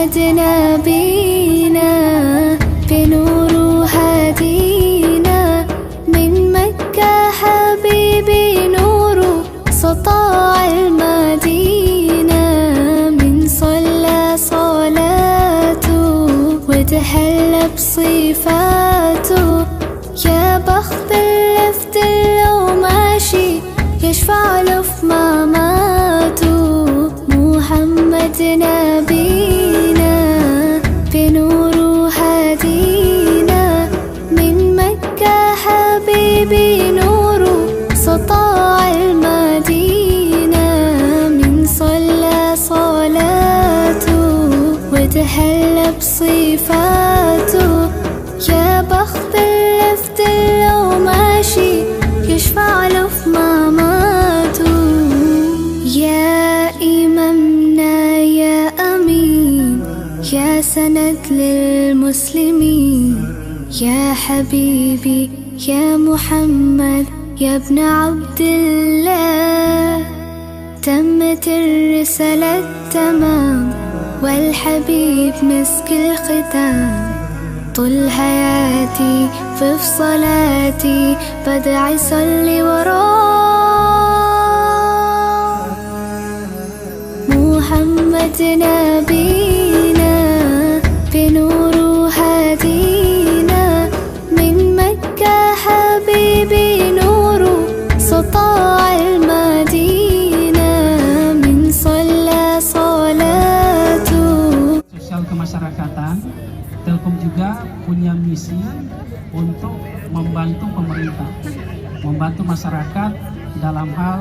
محمد نبينا بنور هدينا من مكة حبيبي نور سطاع المدينة من صلى صلاته وتهلى بصفاته يا بخت اللي في دله ماشي يشفع له في مماته محمد نبينا بنور هدينا من مكة حبيبي نور سطاع المدينة من صلى صلاته وتهلى بصفاته يا بخت اللي في دله ماشي يشفع له في مماته يا إمامنا يا أمين يا سند للمسلمين يا حبيبي يا محمد يا ابن عبد الله تمت الرسالة تمام والحبيب مسك الختام طول حياتي في صلاتي بدعي صلي وراه محمد نبينا بنور هدينا من مكة حبيبي نور سطاع المدينة من صلى صلاته. Sosial kemasyarakatan, Telkom juga punya misi untuk membantu pemerintah, membantu masyarakat dalam hal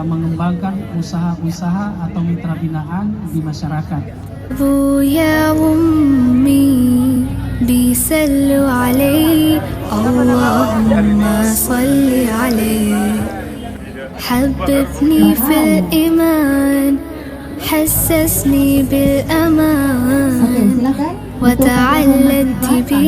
mengembangkan usaha-usaha atau mitra binaan di masyarakat. يا أمي بيسلوا علي اللهم صل عليه حببني في الإيمان حسسني بالأمان وتعلقت به